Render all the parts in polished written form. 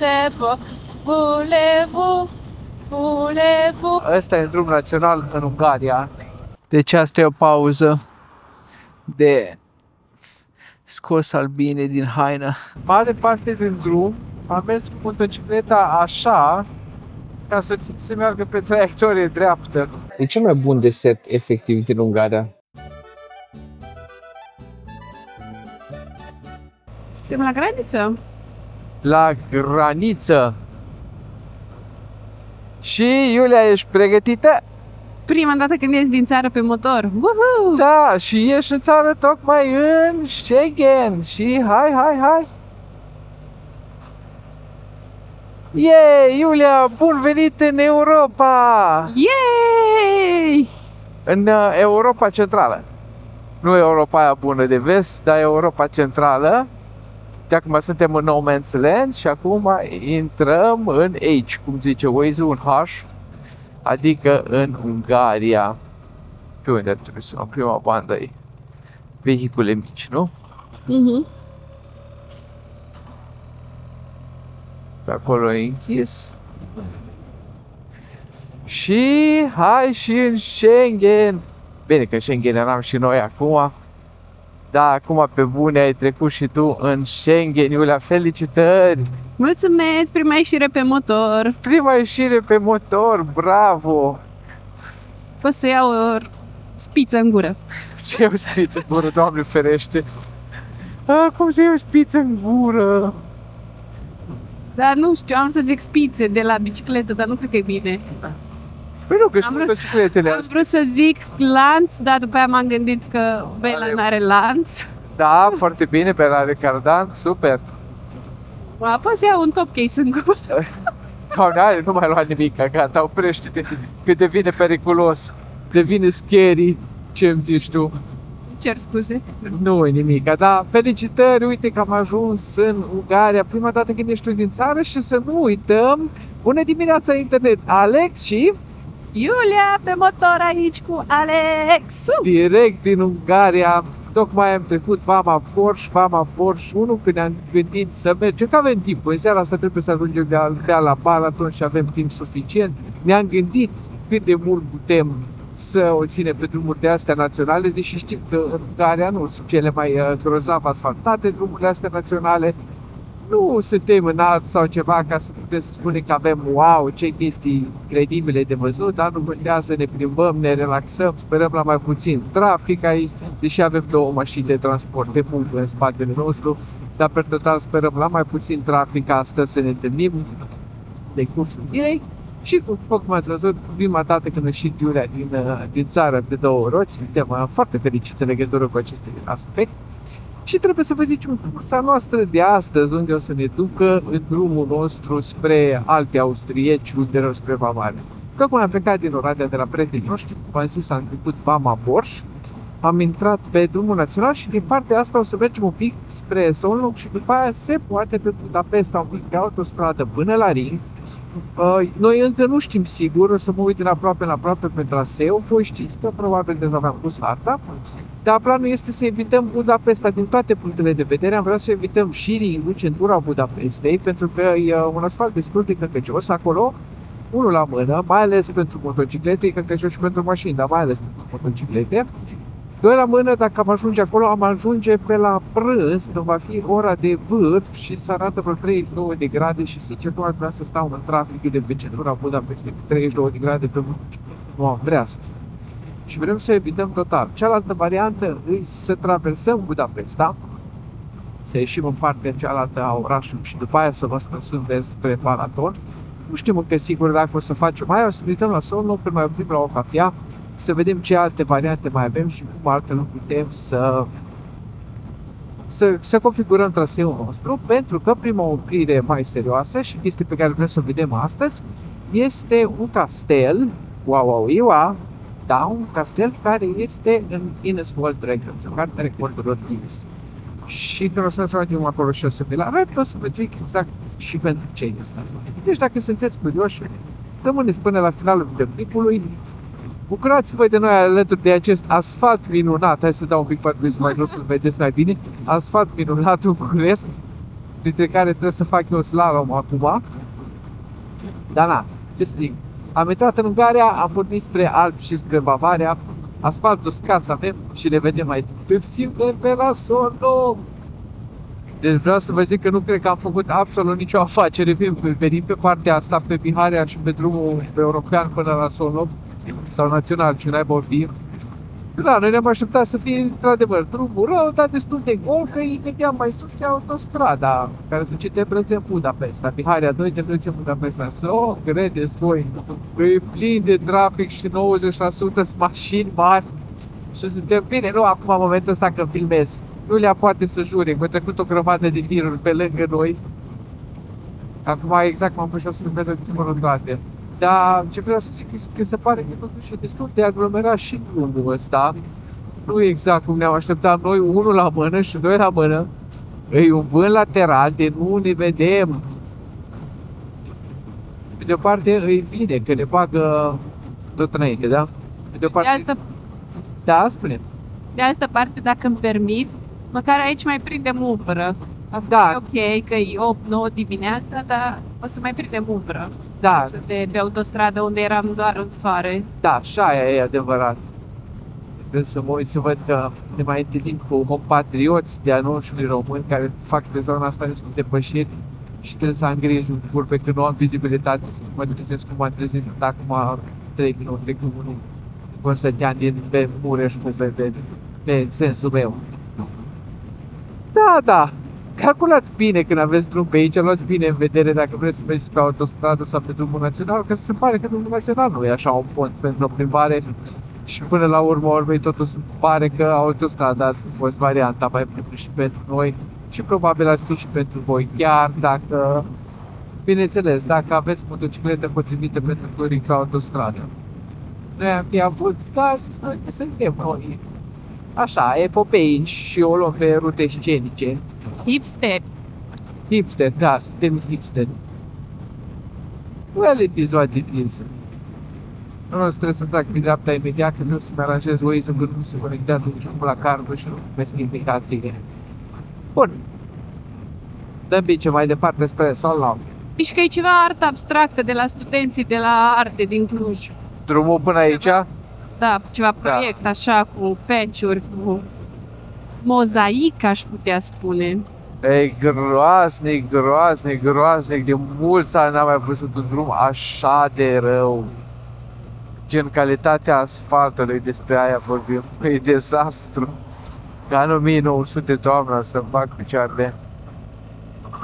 Voulez-vous, voulez-vous, voulez-vous. Ăsta e drum național în Ungaria. Deci asta e o pauză de scos albine din haină. Mare parte din drum am mers cu motocicleta așa ca să se meargă pe traiectorie dreaptă. E cel mai bun desert efectiv din Ungaria. Suntem la graniță. La graniță. Și Iulia, ești pregătită? Prima dată când ies din țară pe motor. Woohoo! Da, și ești în țară tocmai în Schengen. Și hai. Yay, Iulia, bun venit în Europa! Yay! În Europa Centrală. Nu Europa aia bună de vest, dar Europa Centrală. De acum suntem în No Man's Land și acum intrăm în H, cum zice Waze-ul, un H, adică în Ungaria. Pe unde trebuie să luăm prima bandă? E vehicule mici, nu? Pe acolo e închis. Și hai și în Schengen. Bine că în Schengen eram și noi acum. Da, acum pe bune ai trecut și tu în Schengen, Iulia, felicitări! Mulțumesc, prima ieșire pe motor. Prima ieșire pe motor, bravo! Pot să iau o spiță în gură. Să iau spiță în gură, Doamne ferește! Cum să iau spiță în gură? Dar nu știu, am să zic spițe de la bicicletă, dar nu cred că e bine. Păi nu, că și motocicletele Am vrut să zic lanț, dar după aia m-am gândit că Bela n-are lanț. Da, foarte bine, pe are cardan, super! Apoi să iau un top case în gură. Doamne, hai, nu mai lua nimic, gata, oprește-te, că devine periculos, devine scary, ce-mi zici tu? Cer scuze. Nu e nimic, dar felicitări, uite că am ajuns în Ungaria, prima dată când ești tu din țară și să nu uităm, bună dimineața internet, Alex și... Iulia pe motor aici cu Alex. Direct din Ungaria, tocmai am trecut Vama Porsche 1, când ne-am gândit să mergem, că avem timp, în seara asta trebuie să ajungem de la Balaton și avem timp suficient, ne-am gândit cât de mult putem să o ținem pe drumuri de astea naționale, deși știm că în Ungaria nu sunt cele mai grozav asfaltate drumurile astea naționale. Nu suntem în alt sau ceva ca să putem să spunem că avem wow, ce chestii incredibile de văzut, dar nu contează, ne plimbăm, ne relaxăm, sperăm la mai puțin trafic aici, deși avem două mașini de transport de muncă în spatele nostru, dar pe total sperăm la mai puțin trafic astăzi să ne întâlnim de cursul zilei. Și cum ați văzut, prima dată când a ieșit Iulia din țară de două roți, suntem foarte fericiți în legătură cu acest aspect. Și trebuie să vă zicem cursa noastră de astăzi, unde o să ne ducă în drumul nostru spre Alpi austrieci, ulterior spre Bavaria. Tocmai am plecat din Oradea de la prietenii noștri, cum am zis, am trecut Vama Porsche, am intrat pe drumul național și din partea asta o să mergem un pic spre Solnok și după aia se poate pe Budapesta, un pic pe autostradă până la Ring. Noi încă nu știm sigur, o să mă uit din aproape în aproape pe traseu, voi știți că probabil deja v-am pus harta, dar planul este să evităm Budapesta din toate punctele de vedere, am vrea să evităm și Ringul, centura Budapestei, pentru că e un asfalt destul de căcăcios acolo, unul la mână, mai ales pentru motociclete, e căcăcios și pentru mașini, dar mai ales pentru motociclete. Doi la mână, dacă am ajunge acolo, am ajunge pe la prânz, când va fi ora de vârf și se arată vreo 32 de grade și sincer nu ar vrea să stau în trafic de pe centura Budapestei cu 32 de grade pe motocicletă. Nu am vrea să stau. Și vrem să evităm total. Cealaltă variantă e să traversăm Budapesta, să ieșim în partea cealaltă a orașului și după aia să vă spre spre Balaton. Nu știm încă sigur dacă o să facem mai, o să ne uităm la Solnok, până mai oprim la o cafea, să vedem ce alte variante mai avem și cum altfel nu putem să configurăm traseul nostru, pentru că prima oprire mai serioasă și chestia pe care vrem să o vedem astăzi este un castel, da, un castel care este în Guinness World Records, în cartea recordurilor Guinness. Și când o să ajungem acolo și o să vi-l arăt, o să vă zic exact și pentru ce este asta. Deci dacă sunteți curioși, rămâneți până la finalul videoclipului. Bucurați-vă de noi alături de acest asfalt minunat. Hai să dau un pic parcurs mai jos să vedeți mai bine. Asfalt minunat ungurilesc. dintre care trebuie să fac eu slalom acum. Dar na, ce să zic, am intrat în Ungaria, am pornit spre Alp și spre Bavaria, asfalt uscat avem și ne vedem mai târziu de pe la Solno. Deci vreau să vă zic că nu cred că am făcut absolut nicio afacere, venim pe partea asta, pe Biharea și pe drumul european până la Solno, sau național, ce n-ai fi. Da, noi ne-am așteptat să fie, într-adevăr, drumul rău, dar destul de gol, că imediat mai sus e autostrada, care duce Debrecen în Budapesta, Biharea 2, Debrecen în Budapesta. So, credeți voi, că e plin de trafic și 90% sunt mașini mari și suntem bine, nu acum, în momentul ăsta când filmez. Nu le poate să jure, m-a trecut o grămadă de tiruri pe lângă noi. Acum exact m-am pus să filmez în toate. Dar ce vreau să zic că se pare că totuși e destul de aglomerat și drumul ăsta. Nu exact cum ne-am așteptat noi, unul la mână și doi la mână. E un vânt lateral de nu ne vedem. Pe de o parte e bine că ne bagă tot înainte, da? Pe de o parte... Da, spune. De altă parte, dacă îmi permiți, măcar aici mai prindem umbră. Da. E ok că e 8-9 dimineața, dar o să mai prindem umbră. Da. De autostradă unde eram doar în soare. Da, și aia e adevărat. Trebuie să mă uit să văd că ne mai întâlnim cu compatrioți de-a noștri români care fac pe zona asta niște depășiri și trebuie să am grijă în curbe când nu am vizibilitate, să mă trezesc cum am trezit acum 3 minute cu unii Constantin din pe Mureș cu pe sensul meu. Da, da. Calculați bine când aveți drum pe aici, luați bine în vedere dacă vreți să mergeți pe autostradă sau pe drumul național, că se pare că drumul național nu e așa un pont pentru o plimbare și până la urmei totul se pare că autostrada ar fi fost varianta mai bună și pentru noi și probabil ar fi și pentru voi, chiar dacă, bineînțeles, dacă aveți motocicletă potrivită pentru touring pe autostradă. Noi am fi avut, da, zis noi că suntem noi așa, epopeici și o luăm pe rute scenice. Hipster. Hipster, da, suntem hipster. Well, it is what it is. Nu trebuie să trag pe dreapta imediat, că nu să-mi aranjez Waze-ul, că nu se conectează niciunul la cardul și nu primesc indicațiile. Bun. Dăm bice mai departe spre Solno. Și că e ceva artă abstractă de la studenții de la arte din Cluj. Drumul până aici? Da, ceva proiect așa, cu patch-uri, cu mozaic, aș putea spune. E groaznic, groaznic, groaznic. De mulți ani n-am mai văzut un drum așa de rău. Gen calitatea asfaltului, despre aia vorbim. E dezastru. Ca în 1900 toamna să fac picioarele.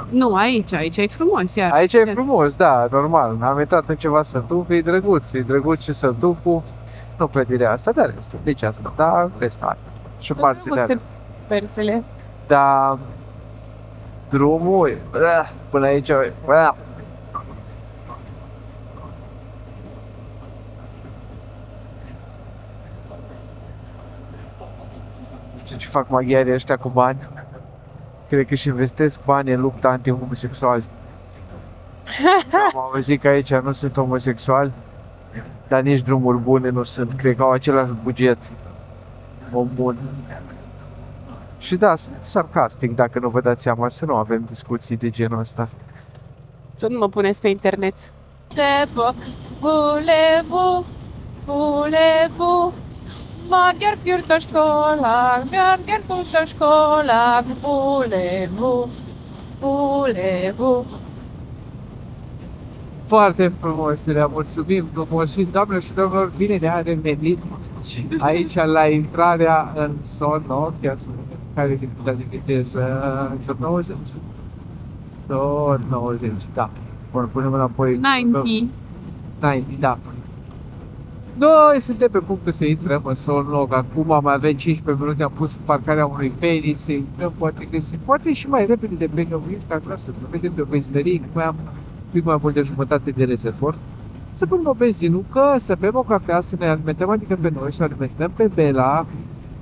Nu, aici e frumos, iar. Aici e frumos, da, normal. Am intrat în ceva sătuc, e drăguț și sătucul. Nu clădirea asta, dar restul. Deci asta, da, restul. Și parțile alea. Persele. Da, drumul, până aici, nu știu ce fac maghiarii ăștia cu bani. Cred că își investesc bani în lupta anti-homosexuali. Am auzit că aici nu sunt homosexuali, dar nici drumuri bune nu sunt. Cred că au același buget. Om bun. Și da, sunt sarcastic, dacă nu vă dați seama, să nu avem discuții de genul ăsta. Să nu mă puneți pe internet. Voulez-vous, maghiar piurtă școlar, maghiar piurtă școlar, voulez-vous. Foarte frumos, le mulțumim frumos și doamnelor și domnilor, bine ne-a revenit aici la intrarea în Solno, chiar să vedem care e limita de viteză, tot 90? Tot 90, da. Bun, punem înapoi. 90. 90, da. Noi suntem pe punctul să intrăm în Solno, că acum mai avem 15 minute, am pus parcarea unui penny, să intrăm, poate găsim, poate și mai repede de Beniovic, că aș vrea să vedem pe o benzinărie, că mai am pic mai mult de jumătate de rezervor, să punem o benzinucă, să bem o cafea, să ne alimentăm, adică pe noi, să alimentăm pe Bela,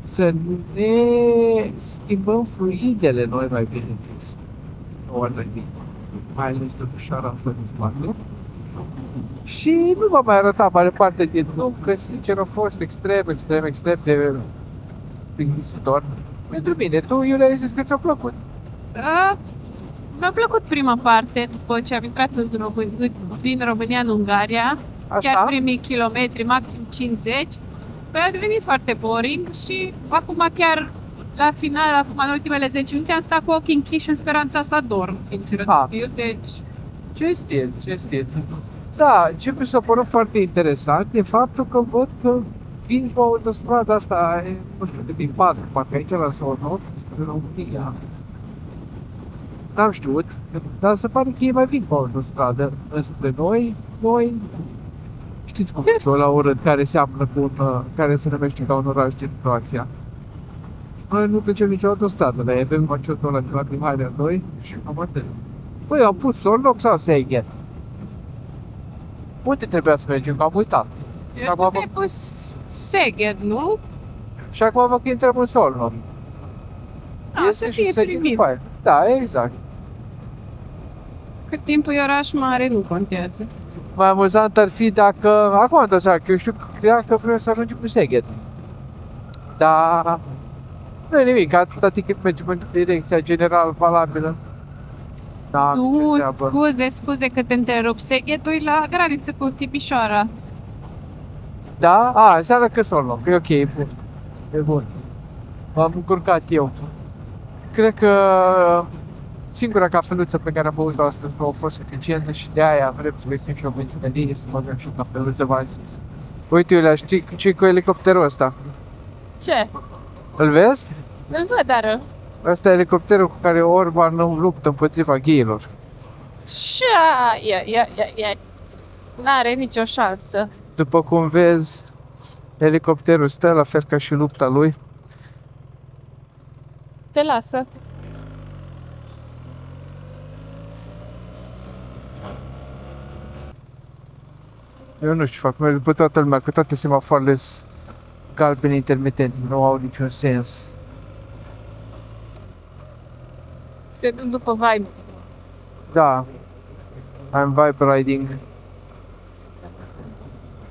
să ne schimbăm fluidele noi mai bine zis. O alternativă, mai ales totuși află din spate. Și nu va mai arăta mare parte din drum, că sincer a fost extrem de plictisitor. Pentru mine, tu, Iulia, ai zis că ți-a plăcut. Mi-a plăcut prima parte, după ce am intrat din România în Ungaria, Așa? chiar primii kilometri, maxim 50, păi a devenit foarte boring și acum chiar la final, acum în ultimele 10 minute, am stat cu ochii închiși în speranța să adorm, sincer să fiu, deci... Cinstit. Da, ce mi s-a părut foarte interesant e faptul că văd că vin pe autostrada asta, nu știu, de din 4, parcă aici la Sorno, spre România. N-am știut, dar se pare că ei mai vin pe autostradă înspre noi, știți cum e la urât care seamănă cu un, care se numește ca un oraș din Croația. Noi nu trecem nicio autostradă, dar avem maciutul ăla de la Mihai 2 și cam atât. Păi, am pus Sorloc sau Szeged? Unde trebuia să mergem? Că am uitat. Eu tu ai pus Szeged, nu? Și acum văd că intrăm în Sorloc. Da, să fie primit. Da, exact. Cât timp e oraș mare, nu contează. Mai amuzant ar fi dacă... Acum am dat seama că eu știu, cred că vrem să ajungem cu Szeged. Dar... Nu e nimic, atâta timp cât mergem în direcția general valabilă. Da, Nu, scuze că te întrerup. Szegedul e la graniță cu Timișoara. Da? A, înseamnă că Sorloc. E ok, e bun. E bun. M-am încurcat eu. Cred că singura cafeluță pe care am băut-o astăzi nu a fost suficientă și de aia vrem să găsim și o benzinărie, să băgăm și o cafeluță, v-am zis. Uite, Iulia, știi ce cu elicopterul ăsta? Ce? Îl vezi? Îl văd, dar... Ăsta e elicopterul cu care Orban luptă împotriva gheilor. Ce? Ia. N-are nicio șansă. După cum vezi, elicopterul stă la fel ca și lupta lui. Te lasă. Eu nu știu, fac merg după toată lumea, că toate semafoarele sunt galbene intermitente, nu au niciun sens. Se duc după vibe. Da, I'm vibe riding.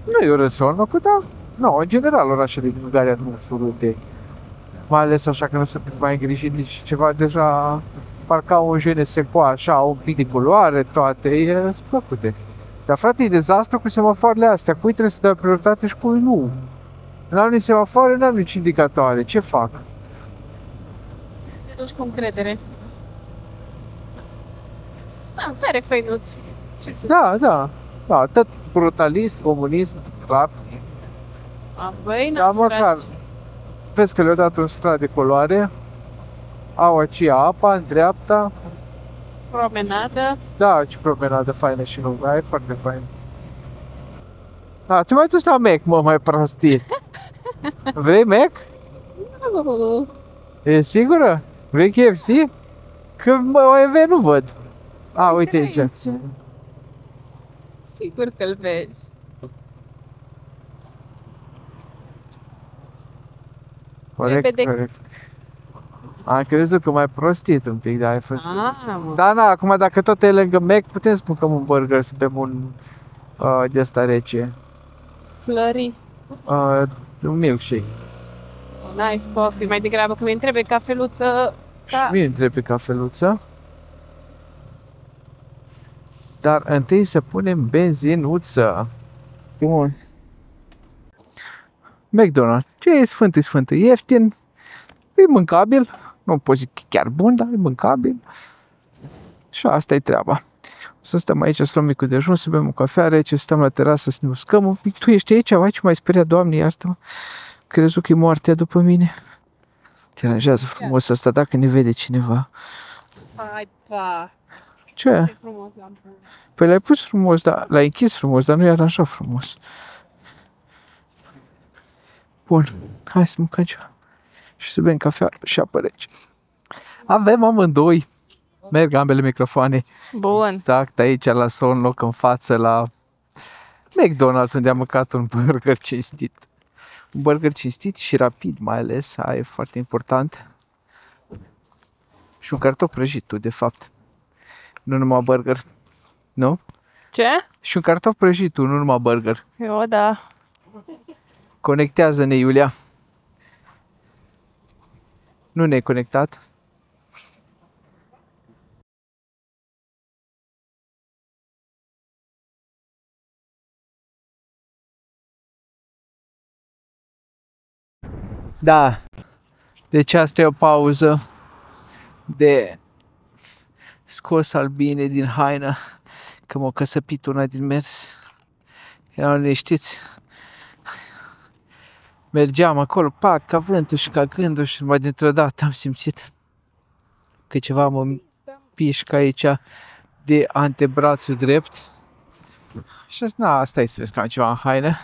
Nu e urât Sornocul, dar nu, în general orașele din Ungaria nu sunt urâte. Mai ales așa că nu sunt mai îngrijite și ceva deja parcă au un je ne sais quoi, așa, au un pic de culoare, toate, sunt plăcute. Dar frate, e dezastru cu semafoarele astea, cui trebuie să dai prioritate și cui nu. N-am nici semafoare, n-am nici indicatoare, ce fac? Te duci cu încredere. Da, tare făinuț. Ce să... Da, tot brutalist, comunist, clar. Băi, Dar măcar, săraci. vezi că le-au dat un strat de culoare, au aceea apa în dreapta, Promenadă. da, ce promenadă faină și lungă, e foarte fain. Da, tu mai duci la Mac, mă, mai prostit. Vrei Mac? Nu. E sigură? Vrei KFC? Că OMV nu văd. A, uite aici. Sigur că îl vezi. Repede. Corect. Am crezut că mai prostit un pic, dar ai fost... Mă. Da, acum dacă tot e lângă Mac, putem să mâncăm un burger, să bem un de ăsta rece. Flări. Un milkshake. Nice coffee. Mai degrabă că mi trebuie cafeluță. Și mie îmi trebuie cafeluță. Dar întâi să punem benzinuță. Bun. McDonald's. Ce e sfânt, e sfânt, e ieftin, e mâncabil. Nu pot zic chiar bun, dar e mâncabil. Și asta e treaba. O să stăm aici, să luăm micul dejun, să bem o cafea rece, să stăm la terasă, să ne uscăm un pic. Tu ești aici, vai, ce m-ai speriat, Doamne, iartă-mă. Crezut că e moartea după mine. Te aranjează frumos asta, dacă ne vede cineva. Hai, pa. Ce? Ce frumos l-am pus. Păi l-ai pus frumos, dar l-ai închis frumos, dar nu i-a aranjat frumos. Bun, hai să mâncăm ceva. Și să bem cafea și apă rece. Avem amândoi. Merg ambele microfoane. Bun. Exact aici la Sorloc, în față la McDonald's, unde am mâncat un burger cinstit. Un burger cinstit și rapid, mai ales, aia e foarte important. Și un cartof prăjit, tu, de fapt. Nu numai burger. Nu? Ce? Și un cartof prăjit, tu, nu numai burger. Eu, da. Conectează-ne, Iulia. Nu ne-ai conectat? Da. Deci asta e o pauză de scos albine din haină, că m-a căsăpit una din mers. Erau liniștiți. Mergeam acolo, pac, ca vântul și ca gândul și numai dintr-o dată am simțit că ceva mă pișcă aici de antebrațul drept. Și asta e să vezi că am ceva în haină.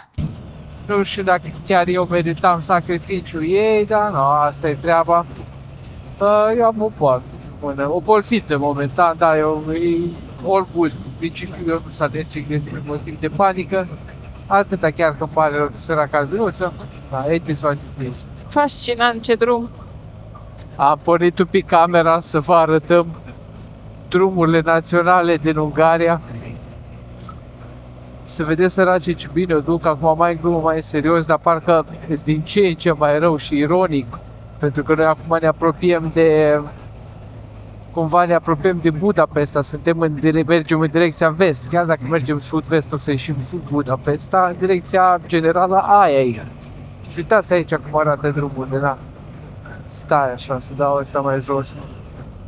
Nu știu dacă chiar eu meritam sacrificiul ei, dar nu, asta e treaba. Eu am o bolfiță momentan, dar eu e all good. Principiul eu nu s-a deciclit din motiv de panică. Atâta chiar că îmi pare rău de săraca albinuță. Da, it is what it is. Fascinant, ce drum! Am pornit un pic camera să vă arătăm drumurile naționale din Ungaria. Să vedeți, săracii, ce bine o duc, acum mai în glumă, mai în serios, dar parcă este din ce în ce mai rău și ironic, pentru că noi acum ne apropiem de, cumva ne apropiem de Budapesta, mergem în direcția vest, chiar dacă mergem sud-vest o să ieșim sub Budapesta, în direcția generală aia e. Și uitați aici cum arată drumul, da? Stai așa, să dau ăsta mai jos.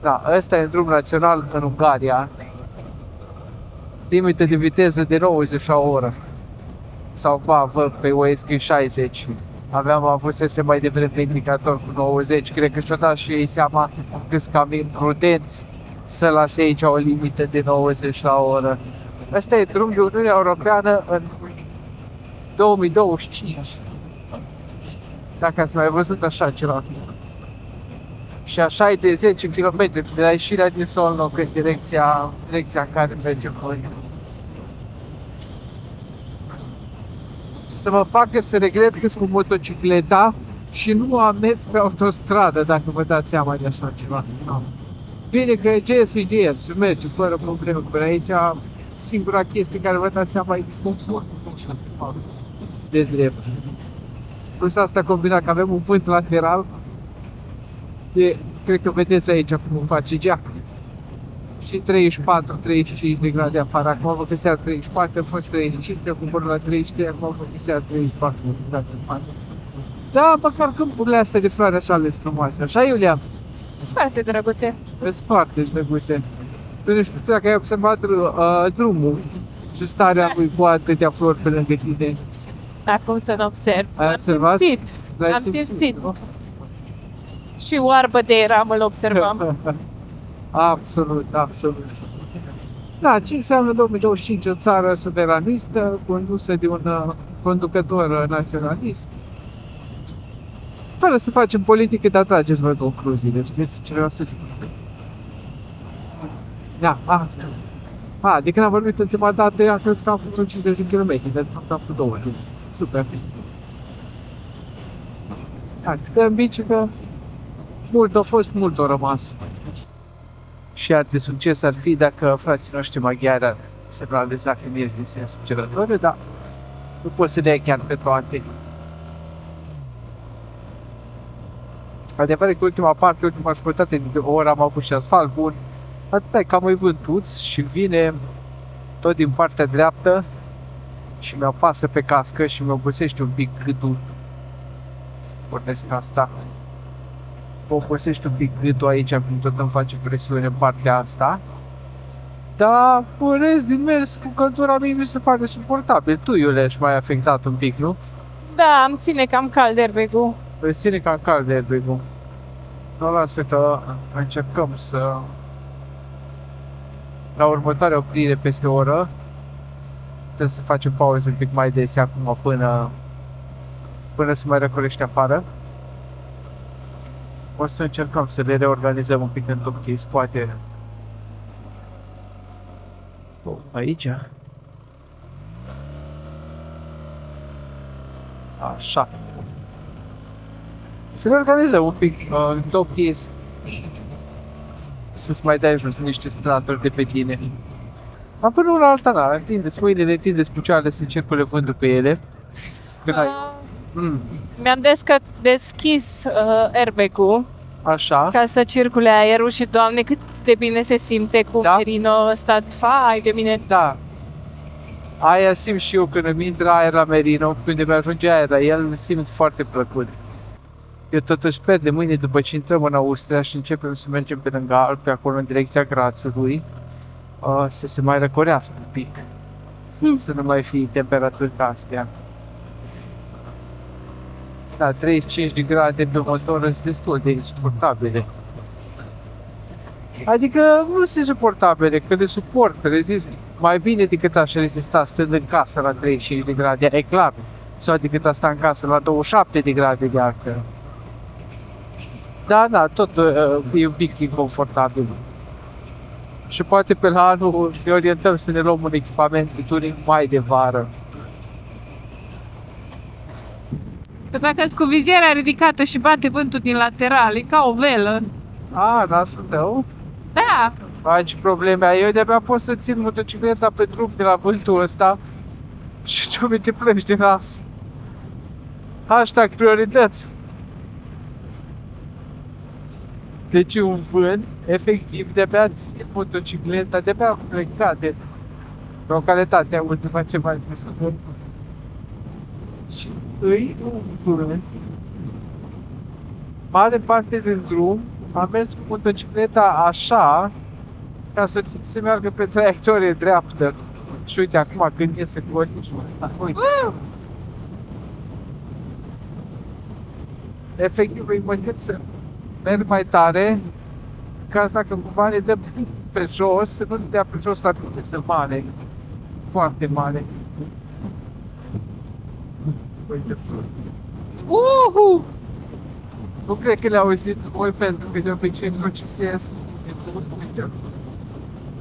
Da, ăsta e drum național în Ungaria. Limită de viteză de 90 la oră. Sau văd pe Waze 60. Avusese mai devreme indicator cu 90. Cred că și-o dat și ei seama că sunt cam imprudenți să lase aici o limită de 90 la oră. Ăsta e drum de Uniunea Europeană în 2025. Dacă ați mai văzut așa ceva. Și așa e de 10 km de la ieșirea din Solno în direcția în care mergem noi. Să mă facă să regret că sunt cu motocicleta și nu am mers pe autostradă, dacă vă dați seama de așa ceva. No. Bine că GS e GS și merge fără probleme până aici. Singura chestie care vă dați seama e disconfort de drept. Plus asta combinat că avem un vânt lateral. Cred că vedeți aici cum face geac. Și 34-35 de grade afară. Acum vă găsea 34, a fost 35, acum până la 33, acum vă găsea 34 de grade afară. Da, măcar câmpurile astea de floare așa le frumoase. Așa, Iulia? Sunt foarte drăguțe. Sunt foarte drăguțe. Nu știu dacă ai observat drumul și starea lui cu atâtea flori pe lângă tine. Acum să nu observ. Ai observat? Am simțit. Și oarbă de eram, îl observam. Absolut, absolut. Da, ce înseamnă 2025? O țară suveranistă, condusă de un conducător naționalist. Fără să facem politică, dar trageți voi concluziile, știți ce vreau să zic? Da, asta. De când am vorbit ultima dată, am crezut că am făcut 50 de km, de fapt am făcut 20. Super. Dăm bici că mult a fost, mult a rămas. Și ar de succes ar fi dacă frații noștri maghiari ar semnal de Zahimiez din sensul cerătoriu, dar nu pot să le ia chiar pe toate. Adevărul că ultima parte, ultima jumătate de oră am avut și asfalt bun. Atâta e că am vântuț și vine tot din partea dreaptă și mi apasă pe cască și mi obosește un pic gâtul. Să pornesc asta. Obosește un pic gâtul aici, când tot îmi face presiune în partea asta. Dar, în rest, din mers cu căldura mie mi se pare suportabil. Tu, Iulia, ești mai afectat un pic, nu? Da, îmi ține cam cald airbag-ul. Îți ține cam cald airbag-ul. Nu lasă că încercăm să... La următoarea oprire peste o oră trebuie să facem pauză un pic mai des acum până se mai răcorește afară. O să încercăm să le reorganizăm un pic în top case, poate aici. Așa. Să le organizăm un pic în top case. Să-ți mai dai jos niște straturi de pe tine. Dar până una alta, na, întindeți mâinile, întindeți picioarele să circule vântul pe ele. Mi-am deschis airbag-ul. Așa. Ca să circule aerul și, Doamne, cât de bine se simte cu Merino ăsta. Fai de mine. Da. Aia simt și eu când îmi intră aer la Merino, când îmi ajunge aer la el, îmi simt foarte plăcut. Eu totuși sper de mâine, după ce intrăm în Austria și începem să mergem pe lângă Alpi, acolo în direcția Grazului, să se mai răcorească un pic. Să nu mai fie temperaturi ca astea. Da, 35 de grade pe motor sunt destul de insuportabile. Adică nu sunt suportabile, că le suport, rezist mai bine decât aș rezista stând în casă la 35 de grade, e clar. Sau decât a sta în casă la 27 de grade de altfel. Da, da, tot e un pic inconfortabil. Și poate pe la anul ne orientăm să ne luăm un echipament de touring mai de vară. Că dacă cu viziera ridicată și bate vântul din lateral, e ca o velă. A, nasul tău? Da. Faci probleme. Eu de-abia pot să țin motocicleta pe drum de la vântul ăsta și tu mi te plângi de nas. Hashtag priorități. Deci un vânt, efectiv, de-abia țin motocicleta, de-abia am plecat de localitatea ultima ce mai trebuie să văd. Și îi un vânt. Mare parte din drum am mers cu motocicleta așa ca să se meargă pe traiectorie dreaptă. Și uite, acum când iese cornișul ăsta, uite. Efectiv, îi mă gând să merg mai tare, ca asta că cumva ne dă pe jos, să nu ne dea pe jos la viteză mare. Foarte mare. Uite, nu cred că le-au auzit voi, pentru că de obicei procesez. Uite,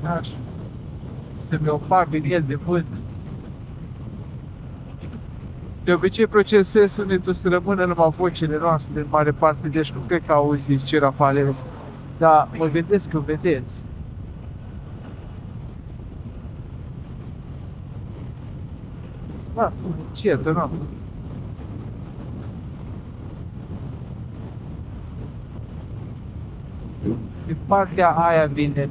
așa. Se mi opac din el de vânt. De obicei procesez sunetul să rămână numai vocile noastre în mare parte, deci nu cred că auziți ce rafale sunt. Dar mă gândesc că vedeți. Lasă, încet, nu? Din partea aia vine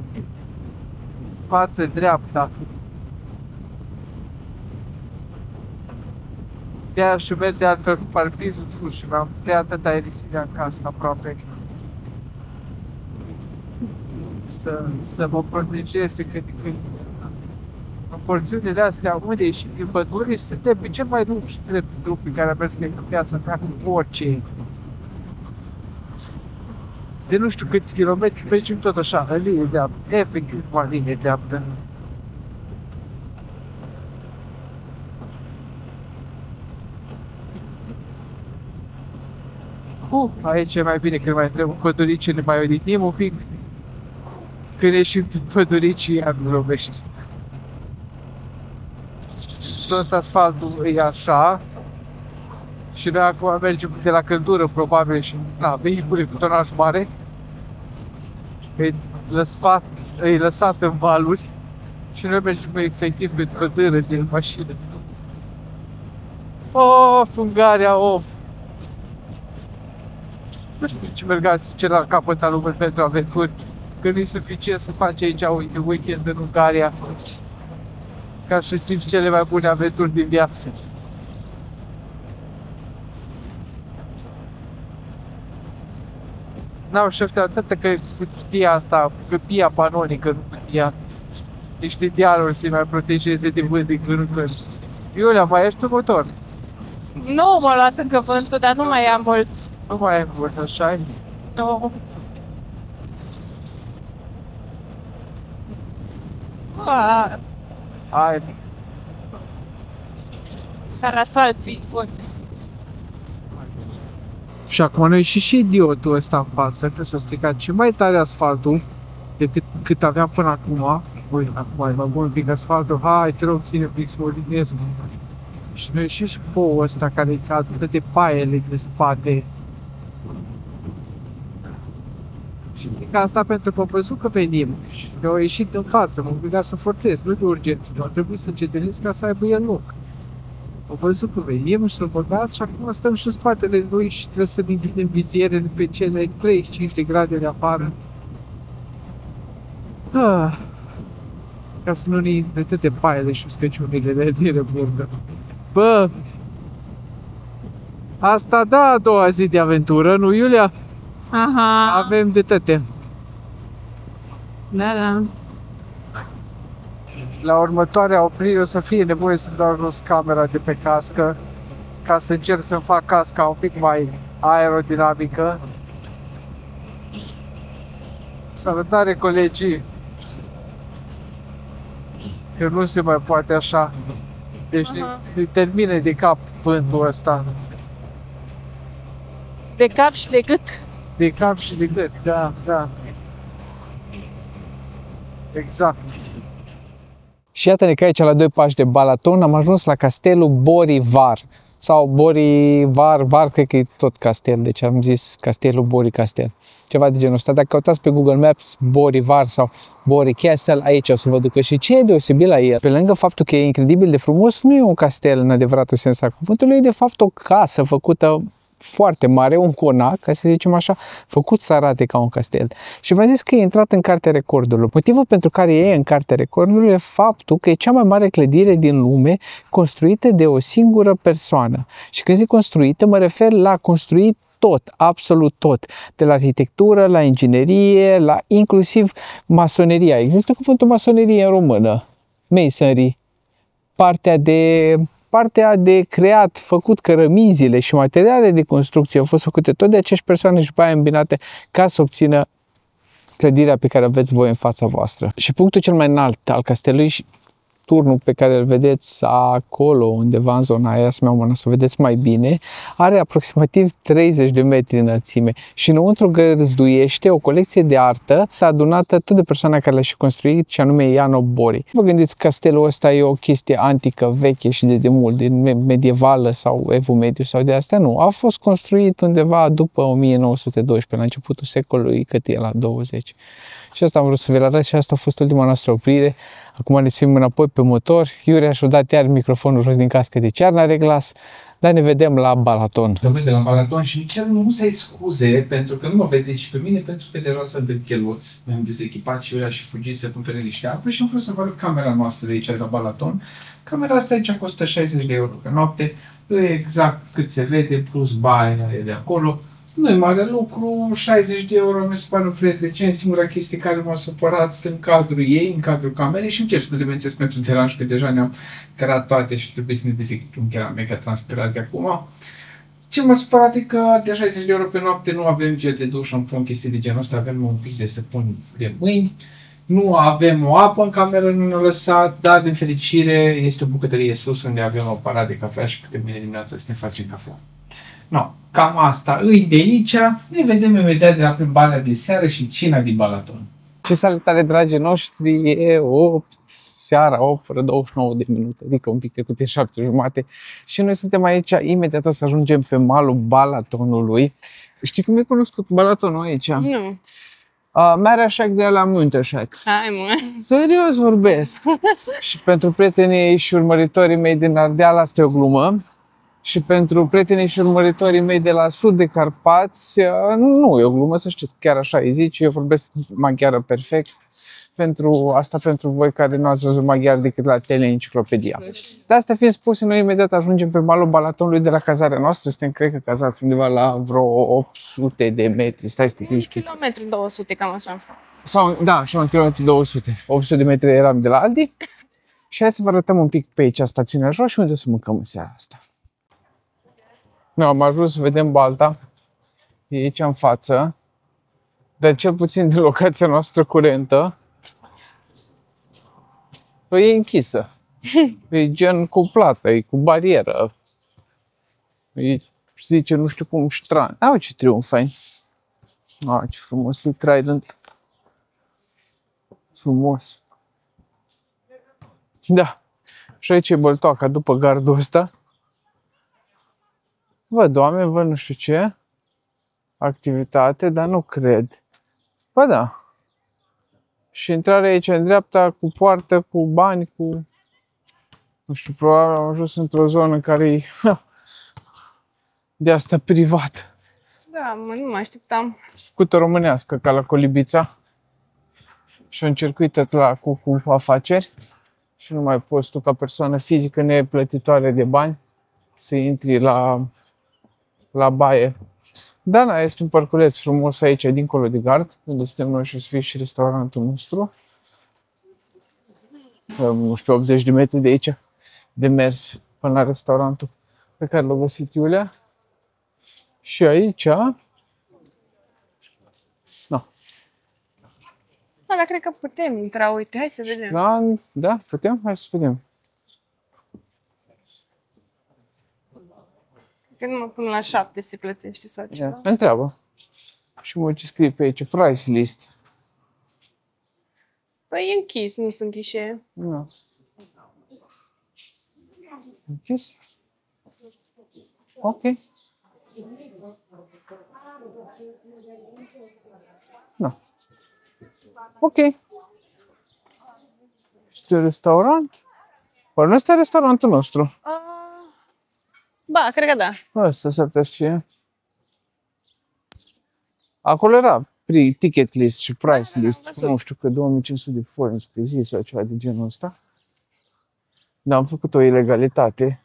față dreapta. De-aia și merg de altfel cu parcrizul sus și mi-am tăiat atâta aerisirea în casă aproape. Să mă protejeze când în porțiunile astea unde și din pădure și suntem pe cel mai lung și drept drum pe care am mers în viața mea cu orice. De nu știu câți kilometri mergem tot așa, în linie dreaptă, efectiv în linie dreaptă. Aici e mai bine când mai intrăm în pădurici, ne mai odihnim un pic. Când ieșim din pădurici, iar nu lovești. Tot asfaltul e așa. Și noi acum mergem de la căldură, probabil, și na, vehicule cu tonaj mare. E lăsat în valuri. Și noi mergem efectiv pe trădără din mașină. Of, Ungaria, of! Nu știu ce mergați celălalt capăt al lumii pentru aventuri, că nu e suficient să faci aici un weekend în Ungaria ca să simți cele mai bune aventuri din viață. N-au și ăștia atât că cutia asta, cutia panonică, nu cutia, niște dealuri să-i mai protejeze de vânt din când în când. Iulia, mai ești tu motor? Nu m-a luat încă vântul, dar nu mai am mult. Nu mai ai mult, așa-i? Nu. Hai. Care asfalt bun. Și acum noi și idiotul ăsta în față, că s-a stricat ce mai tare asfaltul decât cât aveam până acum. Uite, acum e mai bun un pic asfaltul, hai, te rog, ține un pic să mă odinesc. Și noi și poul ăsta care-i cad toate paiele de spate. Și zic asta pentru că am văzut că venim și mi-au ieșit în față, mă gândea să forțez, nu de urgență, dar trebuie să încetez ca să aibă el loc. Am văzut că venim și l-am băgat și acum stăm și în spatele lui și trebuie să ne închidem vizierele pe cele 35 de grade de afară. Ca să nu ne intre toate paiele și uscăciunile de remorcă. Bă! Asta da, a doua zi de aventură, nu, Iulia? Aha. Avem de toate. Da, da. La următoarea oprire o să fie nevoie să dau jos camera de pe cască ca să încerc să-mi fac casca un pic mai aerodinamică. Salutare, colegii! Că nu se mai poate așa. Deci ne termine de cap vântul ăsta. De cap și de gât. De cap și de gât, da, da. Exact. Și iată-ne că aici, la 2 pași de Balaton, am ajuns la castelul Bori-Var. Sau Bori-Var, cred că e tot castel, deci am zis castelul Bori-Castel. Ceva de genul ăsta. Dacă căutați pe Google Maps Bori-Var sau Bori Castle, aici o să vă ducă. Și ce e deosebit la el? Pe lângă faptul că e incredibil de frumos, nu e un castel în adevăratul sens al cuvântului, e de fapt o casă făcută foarte mare, un conac, ca să zicem așa, făcut să arate ca un castel. Și v-am zis că e intrat în Cartea Recordurilor. Motivul pentru care e în Cartea Recordurilor e faptul că e cea mai mare clădire din lume construită de o singură persoană. Și când zic construită, mă refer la construit tot, absolut tot, de la arhitectură, la inginerie, la inclusiv masoneria. Există cuvântul masonerie în română, masonry, partea de creat, făcut cărămizile și materiale de construcție au fost făcute tot de aceeași persoane și după aia îmbinate ca să obțină clădirea pe care aveți voi în fața voastră. Și punctul cel mai înalt al castelului, turnul pe care îl vedeți acolo, undeva în zona aia, să-mi iau mâna să o vedeți mai bine, are aproximativ 30 de metri înălțime și înăuntru găzduiește o colecție de artă adunată tot de persoana care l-a și construit, și anume Iano Bori. Vă gândiți, castelul ăsta e o chestie antică, veche și de demult, din medievală sau evul mediu sau de astea? Nu. A fost construit undeva după 1912, la începutul secolului, cât e la 20. Și asta am vrut să vi-l arăt și asta a fost ultima noastră oprire. Acum ne simțim înapoi pe motor. Iurea și-a dat iar microfonul jos din cască, de ce n-are glas, dar ne vedem la Balaton. Domnule, de la Balaton și îmi cer nu să-i scuze pentru că nu mă vedeți și pe mine, pentru că deja sunt în cheluț. Mi-am dezechipat și Iurea și fugit să cumpere niște apă și am vrut să vă arăt camera noastră de aici, de la Balaton. Camera asta aici costă 60 de euro pe noapte, exact cât se vede, plus baia de acolo. Nu e mare lucru, 60 de euro mi se pare un preț decent. Singura chestie care m-a supărat în cadrul ei, în cadrul camerei, și îmi cer scuze, bineînțeles, pentru deranj, că deja ne-am creat toate și trebuie să ne dezechipăm, că eram mega transpirați de acum. Ce m-a supărat e că de 60 de euro pe noapte nu avem gel de duș, șampon, chestii de genul ăsta, avem un pic de săpun de mâini, nu avem o apă în cameră, nu ne-a lăsat, dar din fericire este o bucătărie sus unde avem o parat de cafea și putem mâine dimineața să ne facem cafea. No, cam asta îi de aici. Ne vedem imediat de la plimbarea de seară și cina din Balaton. Ce salutare, dragii noștri! E 8 seara, 8 fără 29 de minute, adică un pic trecut de 7:30 și noi suntem aici, imediat o să ajungem pe malul Balatonului. Știi cum e cunoscut Balatonul aici? Nu. Marea Shack de la Muntershack. Hai, mă. Serios vorbesc! Și pentru prietenii și urmăritorii mei din Ardeal, asta e o glumă. Și pentru prietenii și urmăritorii mei de la sud de Carpați, nu e o glumă, să știți, chiar așa îi zici, eu vorbesc maghiară perfect. Pentru voi care nu ați văzut maghiar decât la Teleenciclopedia. De asta fiind spuse, noi imediat ajungem pe malul Balatonului de la cazarea noastră. Suntem, cred că, cazați undeva la vreo 800 de metri. Stai să te gândești. Kilometru 200, cam așa. Sau, da, și un kilometru 200. 800 de metri eram de la Aldi. Și hai să vă arătăm un pic pe aici stațiunea jos și unde o să mâncăm în seara asta. Nu, am ajuns să vedem balta. E aici în față. Dar cel puțin de locația noastră curentă, e închisă. E gen cu plată, e cu barieră. E, zice, nu știu cum, ștran. Au, ce triumf fain. Ce frumos, e Trident. Frumos. Da. Și aici e băltoaca după gardul ăsta. Văd oameni, văd nu știu ce activitate, dar nu cred. Ba da. Și intrarea aici în dreapta, cu poartă, cu bani, cu... Nu știu, probabil am ajuns într-o zonă care e de asta privat. Da, mă, nu mă așteptam. Făcută românească, ca la Colibița. Și un circuit cu afaceri. Și nu mai poți tu, ca persoană fizică neplătitoare de bani, să intri la la baie. Dana este un parculeț frumos aici, dincolo de gard, unde suntem noi și o să fie și restaurantul nostru. Nu știu, 80 de metri de aici, de mers până la restaurantul pe care l-a găsit Iulia. Și aici... No. Dar cred că putem intra, uite, hai să vedem. Da, putem? Hai să vedem. Că numai până la 7 se plătește sau ceva. Întreabă. Și mă ce scrie pe aici, price list. Păi e închis, nu sunt ghișee. Nu. Închis? Ok. Nu. Ok. Este restaurant? Păi nu este restaurantul nostru. Ba, cred că da. Ăsta s-ar putea să fie. Acolo era ticket list și price list. Nu știu că 2500 de forinți pe zi sau ceva de genul ăsta. Dar am făcut o ilegalitate.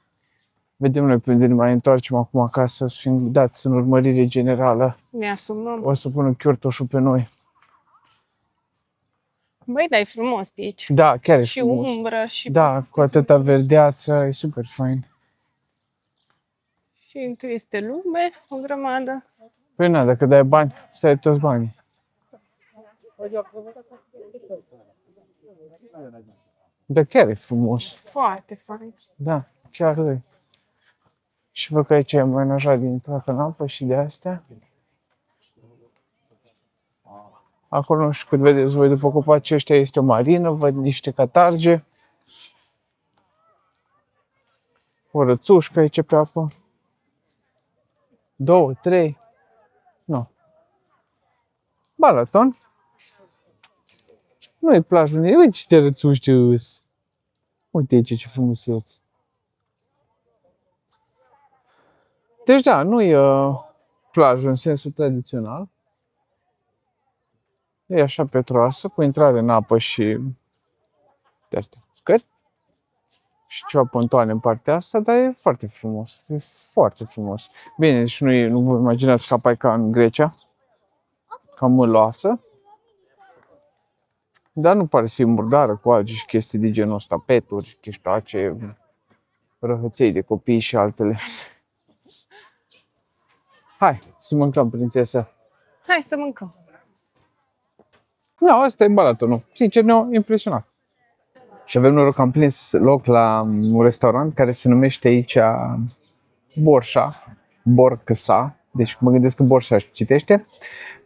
Vedem noi pe unde ne mai întoarcem acum acasă, să fim dați în urmărire generală. Ne asumăm. O să pună chiortoșul pe noi. Băi, dar e frumos pe aici. Da, chiar e Și frumos. umbră și... Da, cu atâta verdeață, e super fain. Și tu este lume, o grămadă. Păi na, dacă dai bani, stai toți banii. Dar chiar e frumos. Foarte fain. Da, chiar e. Și văd că aici e amenajat din intrată în apă și de astea. Acolo nu știu cât vedeți voi după copacii ăștia, este o marină, văd niște catarge. O rățușcă aici pe apă. 2, 3. Nu. Balaton. Nu-i plajul, uite ce te rățuște îs. Uite aici ce frumusețe. Deci da, nu e plajă în sensul tradițional. E așa petroasă, cu intrare în apă și de astea, scări. Și ceva pontoane în partea asta, dar e foarte frumos. E foarte frumos. Bine, deci nu vă imaginați apa ca în Grecia, ca măloasă. Dar nu pare să fie murdară cu algi și chestii de genul ăsta, peturi, cheștoace, răhăței de copii și altele. Hai, să mâncăm, prințesă. Hai să mâncăm. Nu, asta e Balatonul. Sincer, ne-a impresionat. Și avem noroc că am prins loc la un restaurant care se numește aici Borșa, Borcsa. Deci mă gândesc că Borșa citește.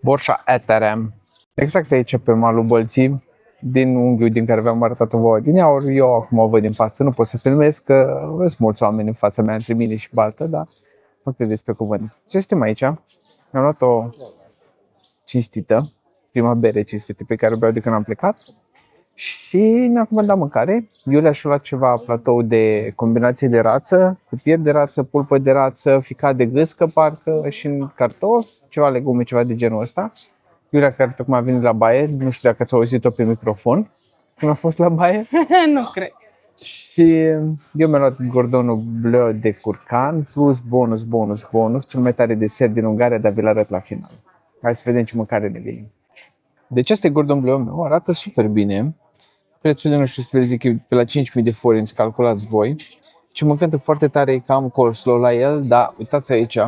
Borșa Eterem. Exact aici pe malul Bălții, din unghiul din care v-am arătat-o vouă din aur. Eu acum o văd din față, nu pot să filmez că sunt mulți oameni în fața mea, între mine și Baltă, dar mă credeți pe cuvânt. Și suntem aici. Am luat o cinstită, prima bere cinstită pe care o beau de când am plecat. Și ne-am comandat mâncare. Iulia și-a luat ceva platou de combinație de rață, cu piept de rață, pulpă de rață, ficat de gâscă parcă și în cartofi, ceva legume, ceva de genul ăsta. Iulia care tocmai a venit la baie, nu știu dacă ați auzit-o pe microfon, când a fost la baie. Nu cred. Și eu mi-am luat gordonul bleu de curcan, plus bonus, cel mai tare desert din Ungaria, dar vi-l arăt la final. Hai să vedem ce mâncare ne vine. Deci ăsta e gordon bleu meu, arată super bine. Prețul de nu știu să vă zic e pe la 5.000 de forinți, calculați voi. Ce mă încântă foarte tare e că am coleslaw la el, dar uitați aici,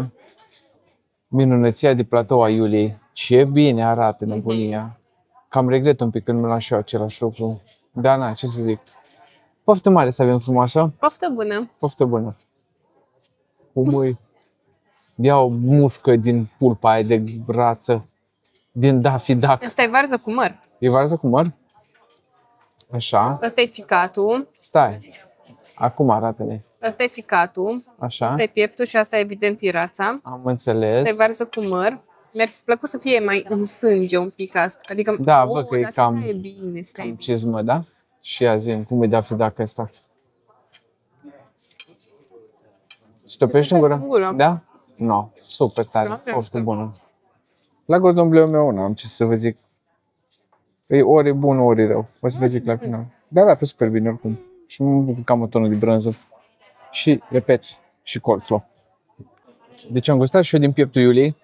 minunăția de platou a Iuliei. Ce bine arată nebunia. Cam regret un pic când nu las eu același lucru. Dar na, ce să zic. Poftă mare să avem frumoasă. Poftă bună. Poftă bună. Omui. Ia o mușcă din pulpa aia de rață. Din Daffy Duck. Asta e varză cu măr. E varză cu măr? Așa. Asta e ficatul. Stai. Acum arată-ne. Asta e ficatul. Așa. Asta e pieptul și asta evident e rața. Am înțeles. Asta e varză cu măr. Mi-ar fi plăcut să fie mai în sânge un pic asta. Adică, Da, bă, că e dar cam- stai bine, stai Cam bine. cizmă, da? Și ia zi cum e Daffy Duck ăsta. Stopești în gură? În gură. Da? No, super tare. Da, Poftă asta. bună. La gordon bleu meu n-am ce să vă zic. E ori e bun, ori e rău. O să vă zic la final. Dar arată super bine oricum. Și mă bucur că am o tonă de brânză. Și, repet, și coleslaw. Deci am gustat și eu din pieptul Iuliei.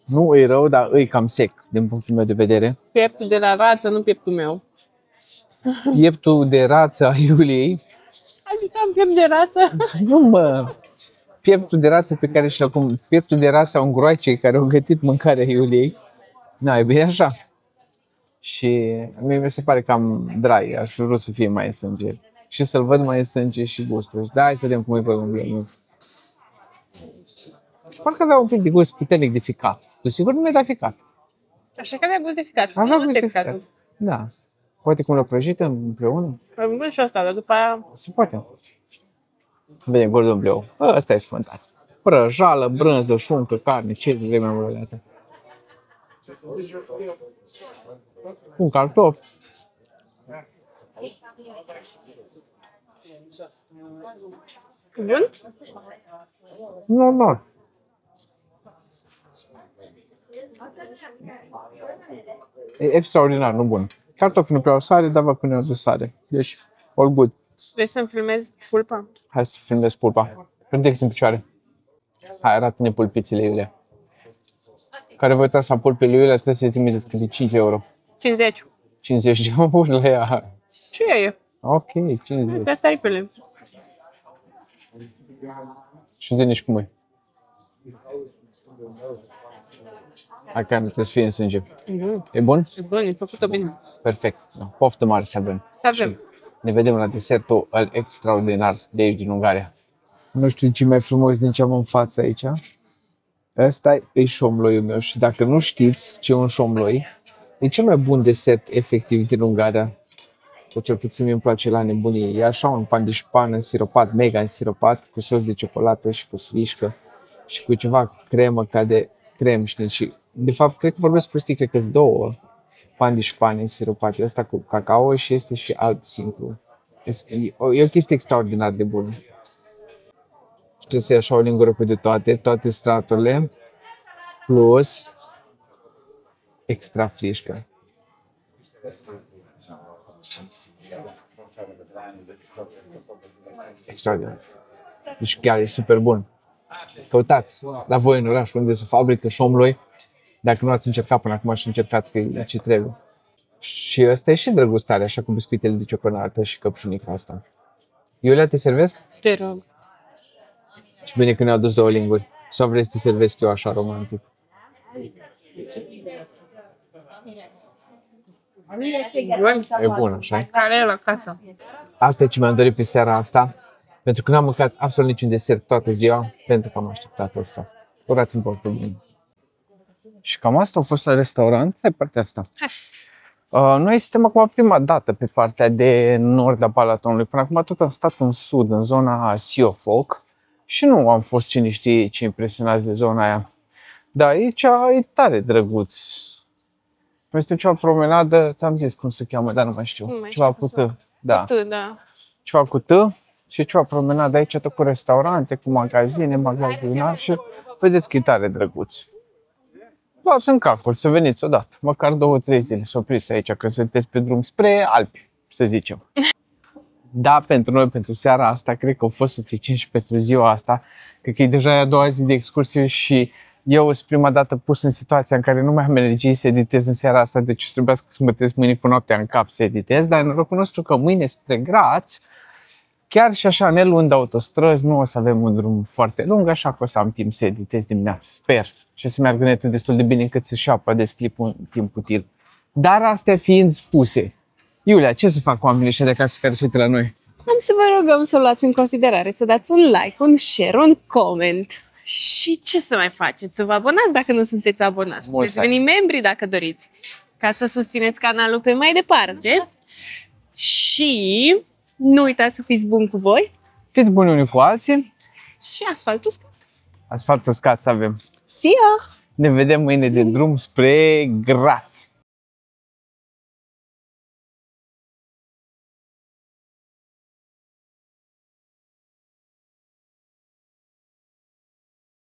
Nu e rău, dar e cam sec, din punctul meu de vedere. Pieptul de la rață, nu pieptul meu. Pieptul de rață a Iuliei. Adică am piept de rață? Nu, mă! Pieptul de rață pe care și-l acum... Pieptul de rață a ungroacei care au gătit mâncarea Iuliei. Na, e bine așa. Și mie mi se pare cam dry. Aș vrea să fie mai sânge. Și să-l văd mai sânge și gustul. Da, hai să vedem cum e pe un. Parcă avea un pic de gust puternic de ficat. Tu sigur nu mi-ai dat ficat? Așa că avea gust de ficat. Avea Nu gust de de ficat. Da. Poate cum l-o prăjită împreună? Am gust și asta, dar după aia... Se poate. Vedem Gordon Bleu. Ăsta e sfântat. Prăjală, brânză, șuncă, carne, ce vrei mai mult de astea. Un cartof. Bun? Normal. E extraordinar, nu bun. Cartofii nu prea au sare, dar vacunii au dus sare. Deci, all good. Vrei să-mi filmezi pulpa? Hai să filmez pulpa. Ridică în picioare. Hai, arată-ne pulpițele, Iulia. Care vă uitați la pulpele Iulia, trebuie să-i trimiteți câte 5 euro. 50. 50 de euro la ea. Ce e? Ok, 50. Astea sunt tarifele. Și zi nici cum e. Hai că nu trebuie să fie în sânge. E bun? E bun, e făcută bine. Perfect. Da. Poftă mare să avem. Să avem. Ne vedem la desertul extraordinar de aici din Ungaria. Nu știu ce mai frumos din ce am în față aici. Ăsta e șomloiul meu și dacă nu știți ce e un șomloi, e cel mai bun desert efectiv din Ungaria. Sau cel puțin mie îmi place la nebunie. E așa un pan de șpană însiropat, mega însiropat, cu sos de ciocolată și cu slișcă și cu ceva cremă ca de crem, știi? Și de fapt, cred că vorbesc prostii, cred că sunt două pan de șpană însiropate. Ăsta cu cacao și este și alb simplu. E o chestie extraordinar de bună. Și trebuie să iei așa o lingură pe de toate straturile, plus extra frișcă. Extraordinar. Deci chiar e super bun. Căutați la voi în oraș unde se fabrică șomloi. Dacă nu ați încercat până acum și încercați că e ce trebuie. Și ăsta e și drăgustare, așa cu biscuitele de ciocolată și căpșunica asta. Iulia, te servesc? Te rog. Și bine că ne-au dus două linguri. Sau vrei să te servesc eu așa romantic? Bun. E bun, așa? Care e la casă? Asta e ce mi-am dorit pe seara asta. Pentru că n-am mâncat absolut niciun desert toată ziua. Pentru că am așteptat asta. Urați-mi pe bine. Și cam asta a fost la restaurant. Hai partea asta. Noi suntem acum prima dată pe partea de nord a Balatonului. Până acum tot am stat în sud, în zona Siofoc. Și nu am fost cine știe ce impresionați de zona aia. Dar aici e tare drăguț. Noi suntem ceva promenadă, ți-am zis cum se cheamă, dar nu mai știu. Ceva cu T. Da. Da. Ceva cu T și ceva promenadă aici, tot cu restaurante, cu magazinari și vedeți că e tare drăguț. Luați în calcul să veniți odată, măcar 2-3 zile, să opriți aici, că sunteți pe drum spre Alpi, să zicem. Da, pentru noi, pentru seara asta, cred că a fost suficient și pentru ziua asta. Cred că e deja a doua zi de excursie și eu sunt prima dată pus în situația în care nu mai am energie să editez în seara asta, deci trebuia să mă trezesc mâine cu noaptea în cap să editez, dar norocul nostru că mâine spre Graz, chiar și așa, ne luând autostrăzi, nu o să avem un drum foarte lung, așa că o să am timp să editez dimineața, sper. Și să meargă netul destul de bine încât să-și uploadez clipul în timp util. Dar astea fiind spuse, Iulia, ce să fac oamenii ăștia de acasă care se uită la noi? Am să vă rugăm să luați în considerare, să dați un like, un share, un comment. Și ce să mai faceți? Să vă abonați dacă nu sunteți abonați. Puteți deveni membri dacă doriți, ca să susțineți canalul pe mai departe. Și nu uitați să fiți buni cu voi. Fiți buni unii cu alții. Și asfalt uscat. Asfalt uscat să avem. See ya! Ne vedem mâine de drum spre Graz.